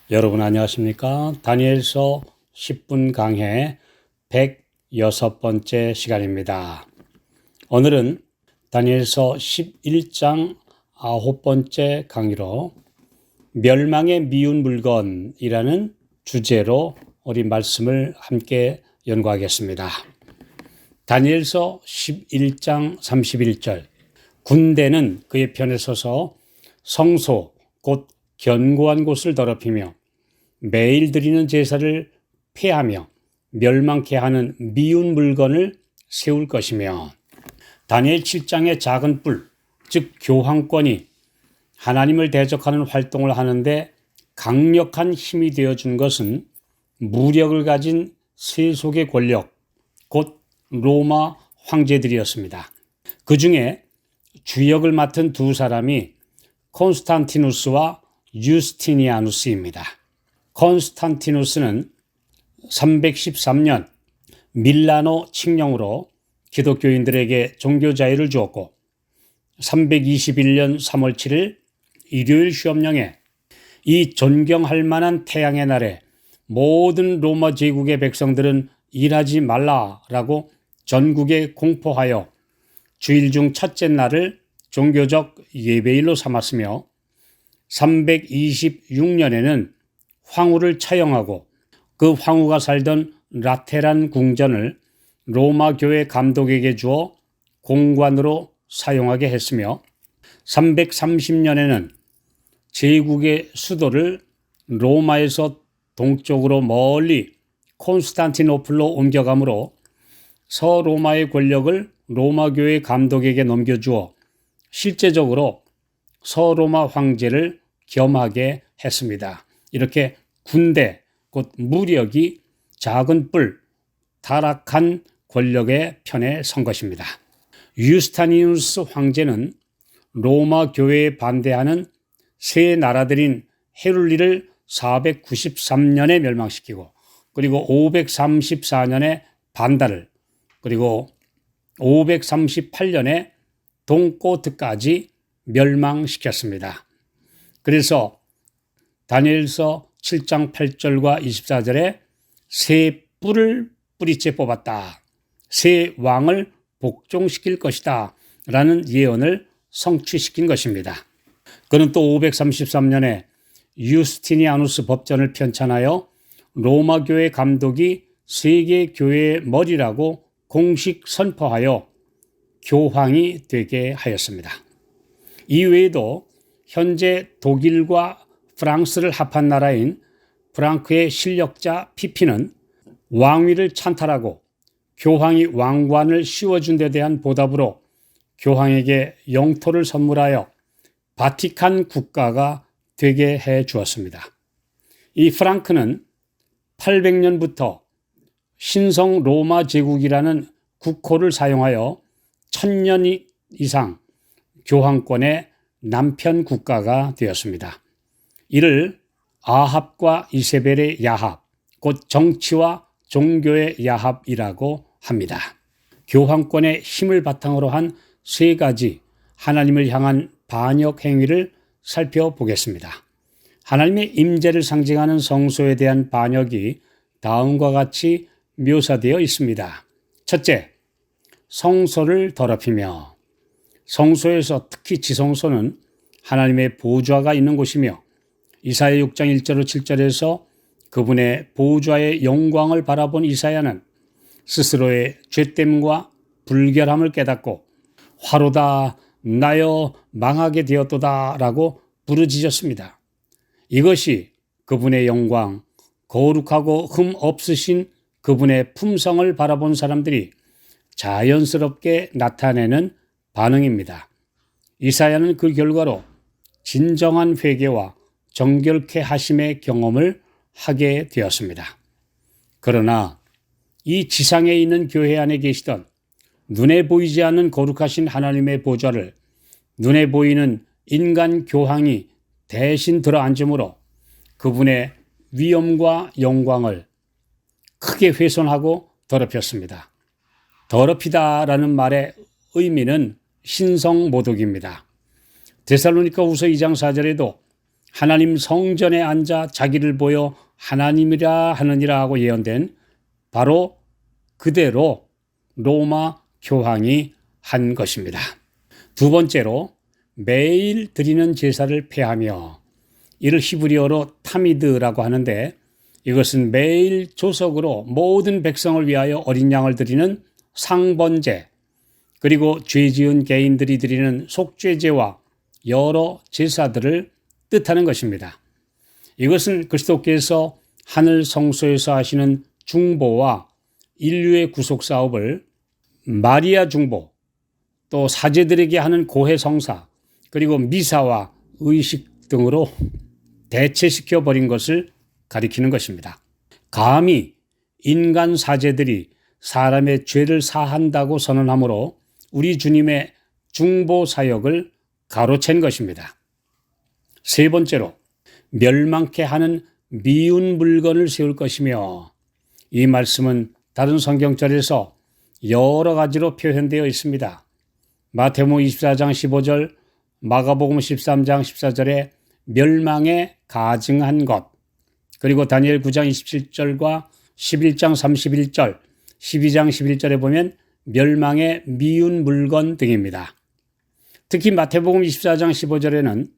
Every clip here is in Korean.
여러분 안녕하십니까? 다니엘서 10분 강해 106번째 시간입니다. 오늘은 다니엘서 11장 9번째 강의로 멸망의 미운 물건이라는 주제로 우리 말씀을 함께 연구하겠습니다. 다니엘서 11장 31절 군대는 그의 편에 서서 성소 곧 견고한 곳을 더럽히며 매일 드리는 제사를 폐하며 멸망케 하는 미운 물건을 세울 것이며 다니엘 7장의 작은 뿔, 즉 교황권이 하나님을 대적하는 활동을 하는데 강력한 힘이 되어준 것은 무력을 가진 세속의 권력, 곧 로마 황제들이었습니다. 그 중에 주역을 맡은 두 사람이 콘스탄티누스와 유스티니아누스입니다. 콘스탄티누스는 313년 밀라노 칙령으로 기독교인들에게 종교 자유를 주었고 321년 3월 7일 일요일 시험령에 이 존경할 만한 태양의 날에 모든 로마 제국의 백성들은 일하지 말라라고 전국에 공포하여 주일 중 첫째 날을 종교적 예배일로 삼았으며 326년에는 황후를 차용하고 그 황후가 살던 라테란 궁전을 로마 교회 감독에게 주어 공관으로 사용하게 했으며 330년에는 제국의 수도를 로마에서 동쪽으로 멀리 콘스탄티노플로 옮겨가므로 서로마의 권력을 로마 교회 감독에게 넘겨주어 실제적으로 서로마 황제를 겸하게 했습니다. 이렇게 군대, 곧 무력이 작은 뿔, 타락한 권력의 편에 선 것입니다. 유스타니누스 황제는 로마 교회에 반대하는 세 나라들인 헤룰리를 493년에 멸망시키고 그리고 534년에 반달을 그리고 538년에 동고트까지 멸망시켰습니다. 그래서 다니엘서 7장 8절과 24절에 새 뿔을 뿌리째 뽑았다. 새 왕을 복종시킬 것이다. 라는 예언을 성취시킨 것입니다. 그는 또 533년에 유스티니아누스 법전을 편찬하여 로마 교회 감독이 세계 교회의 머리라고 공식 선포하여 교황이 되게 하였습니다. 이외에도 현재 독일과 프랑스를 합한 나라인 프랑크의 실력자 피피는 왕위를 찬탈하고 교황이 왕관을 씌워준 데 대한 보답으로 교황에게 영토를 선물하여 바티칸 국가가 되게 해 주었습니다. 이 프랑크는 800년부터 신성 로마 제국이라는 국호를 사용하여 1000년 이상 교황권의 남편 국가가 되었습니다. 이를 아합과 이세벨의 야합, 곧 정치와 종교의 야합이라고 합니다. 교황권의 힘을 바탕으로 한 세 가지 하나님을 향한 반역 행위를 살펴보겠습니다. 하나님의 임재를 상징하는 성소에 대한 반역이 다음과 같이 묘사되어 있습니다. 첫째, 성소를 더럽히며 성소에서 특히 지성소는 하나님의 보좌가 있는 곳이며 이사야 6장 1절로 7절에서 그분의 보좌의 영광을 바라본 이사야는 스스로의 죄됨과 불결함을 깨닫고 화로다 나여 망하게 되었도다 라고 부르짖었습니다. 이것이 그분의 영광, 거룩하고 흠 없으신 그분의 품성을 바라본 사람들이 자연스럽게 나타내는 반응입니다. 이사야는 그 결과로 진정한 회개와 정결케 하심의 경험을 하게 되었습니다. 그러나 이 지상에 있는 교회 안에 계시던 눈에 보이지 않는 거룩하신 하나님의 보좌를 눈에 보이는 인간 교황이 대신 들어앉음으로 그분의 위엄과 영광을 크게 훼손하고 더럽혔습니다. 더럽히다라는 말의 의미는 신성모독입니다. 데살로니가 후서 2장 4절에도 하나님 성전에 앉아 자기를 보여 하나님이라 하느니라 하고 예언된 바로 그대로 로마 교황이 한 것입니다. 두 번째로 매일 드리는 제사를 폐하며 이를 히브리어로 타미드라고 하는데 이것은 매일 조석으로 모든 백성을 위하여 어린 양을 드리는 상번제 그리고 죄 지은 개인들이 드리는 속죄제와 여러 제사들을 뜻하는 것입니다. 이것은 그리스도께서 하늘 성소에서 하시는 중보와 인류의 구속 사업을 마리아 중보 또 사제들에게 하는 고해 성사 그리고 미사와 의식 등으로 대체시켜 버린 것을 가리키는 것입니다. 감히 인간 사제들이 사람의 죄를 사한다고 선언하므로 우리 주님의 중보 사역을 가로챈 것입니다. 세 번째로 멸망케 하는 미운 물건을 세울 것이며 이 말씀은 다른 성경절에서 여러 가지로 표현되어 있습니다. 마태복음 24장 15절, 마가복음 13장 14절에 멸망에 가증한 것, 그리고 다니엘 9장 27절과 11장 31절, 12장 11절에 보면 멸망의 미운 물건 등입니다. 특히 마태복음 24장 15절에는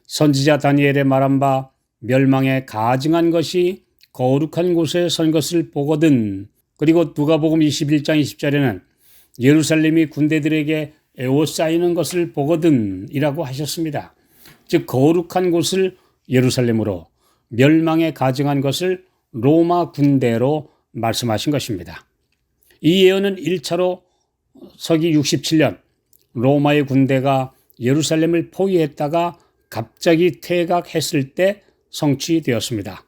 선지자 다니엘의 말한 바 멸망에 가증한 것이 거룩한 곳에 선 것을 보거든. 그리고 누가복음 21장 20절에는 예루살렘이 군대들에게 에워싸이는 것을 보거든 이라고 하셨습니다. 즉 거룩한 곳을 예루살렘으로 멸망에 가증한 것을 로마 군대로 말씀하신 것입니다. 이 예언은 1차로 서기 67년 로마의 군대가 예루살렘을 포위했다가 갑자기 퇴각했을 때 성취되었습니다.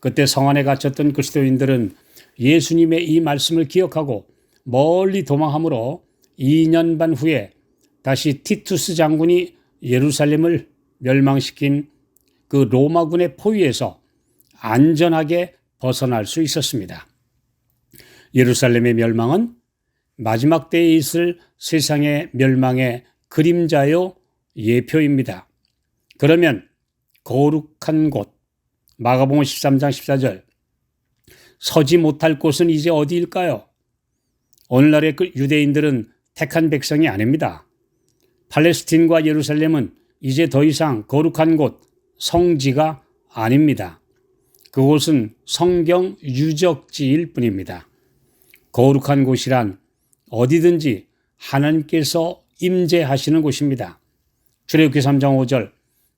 그때 성 안에 갇혔던 그리스도인들은 예수님의 이 말씀을 기억하고 멀리 도망하므로 2년 반 후에 다시 티투스 장군이 예루살렘을 멸망시킨 그 로마군의 포위에서 안전하게 벗어날 수 있었습니다. 예루살렘의 멸망은 마지막 때에 있을 세상의 멸망의 그림자요 예표입니다. 그러면 거룩한 곳, 마가복음 13장 14절, 서지 못할 곳은 이제 어디일까요? 오늘날의 그 유대인들은 택한 백성이 아닙니다. 팔레스틴과 예루살렘은 이제 더 이상 거룩한 곳, 성지가 아닙니다. 그곳은 성경 유적지일 뿐입니다. 거룩한 곳이란 어디든지 하나님께서 임재하시는 곳입니다. 출애굽기 3장 5절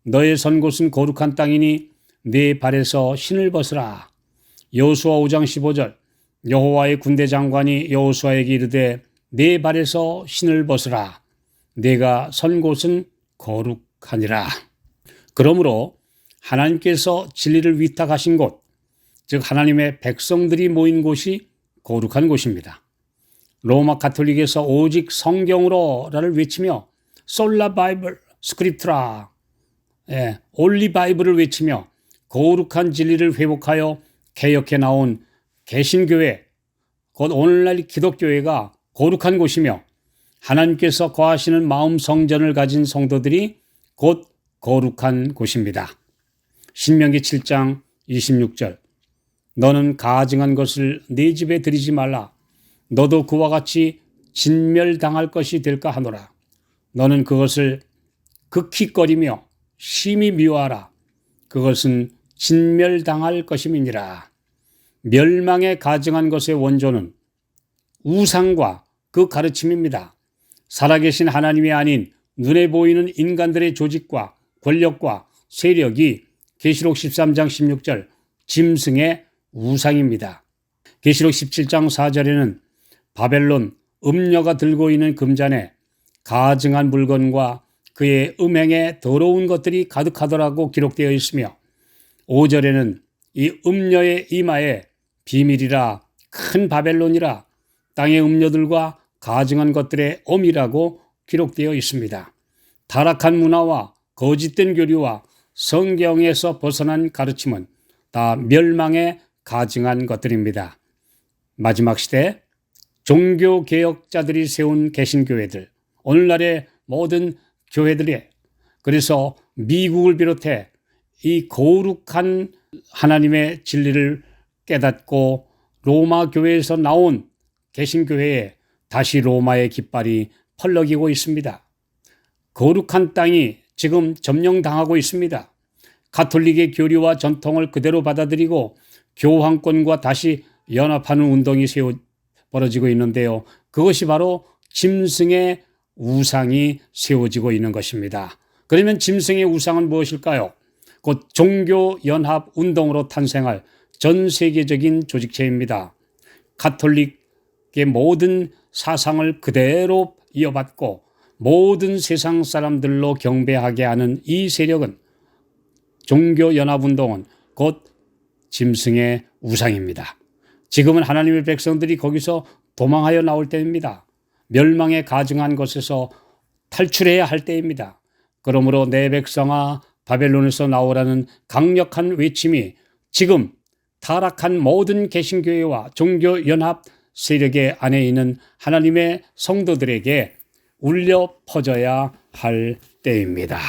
너의 선 곳은 거룩한 땅이니 네 발에서 신을 벗으라. 여호수아 5장 15절 여호와의 군대 장관이 여호수아에게 이르되 네 발에서 신을 벗으라. 네가 선 곳은 거룩하니라. 그러므로 하나님께서 진리를 위탁하신 곳, 즉 하나님의 백성들이 모인 곳이 거룩한 곳입니다. 로마 가톨릭에서 오직 성경으로라를 외치며 솔라 바이블 스크립트라, 올리 바이블을 외치며 거룩한 진리를 회복하여 개혁해 나온 개신교회, 곧 오늘날 기독교회가 거룩한 곳이며 하나님께서 거하시는 마음 성전을 가진 성도들이 곧 거룩한 곳입니다. 신명기 7장 26절 너는 가증한 것을 네 집에 들이지 말라. 너도 그와 같이 진멸당할 것이 될까 하노라. 너는 그것을 극히 꺼리며 심히 미워하라. 그것은 진멸당할 것임이니라. 멸망에 가증한 것의 원조는 우상과 그 가르침입니다. 살아계신 하나님이 아닌 눈에 보이는 인간들의 조직과 권력과 세력이 계시록 13장 16절 짐승의 우상입니다. 계시록 17장 4절에는 바벨론 음녀가 들고 있는 금잔에 가증한 물건과 그의 음행에 더러운 것들이 가득하더라고 기록되어 있으며 5절에는 이 음녀의 이마에 비밀이라 큰 바벨론이라 땅의 음녀들과 가증한 것들의 엄이라고 기록되어 있습니다. 타락한 문화와 거짓된 교리와 성경에서 벗어난 가르침은 다 멸망에 가증한 것들입니다. 마지막 시대 종교개혁자들이 세운 개신교회들, 오늘날의 모든 교회들이 그래서 미국을 비롯해 이 거룩한 하나님의 진리를 깨닫고 로마 교회에서 나온 개신교회에 다시 로마의 깃발이 펄럭이고 있습니다. 거룩한 땅이 지금 점령당하고 있습니다. 가톨릭의 교리와 전통을 그대로 받아들이고 교황권과 다시 연합하는 운동이 벌어지고 있는데요. 그것이 바로 짐승의 우상이 세워지고 있는 것입니다. 그러면 짐승의 우상은 무엇일까요? 곧 종교연합운동으로 탄생할 전 세계적인 조직체입니다. 가톨릭의 모든 사상을 그대로 이어받고 모든 세상 사람들로 경배하게 하는 이 세력은 종교연합운동은 곧 짐승의 우상입니다. 지금은 하나님의 백성들이 거기서 도망하여 나올 때입니다. 멸망에 가증한 것에서 탈출해야 할 때입니다. 그러므로 내 백성아 바벨론에서 나오라는 강력한 외침이 지금 타락한 모든 개신교회와 종교연합 세력의 안에 있는 하나님의 성도들에게 울려 퍼져야 할 때입니다.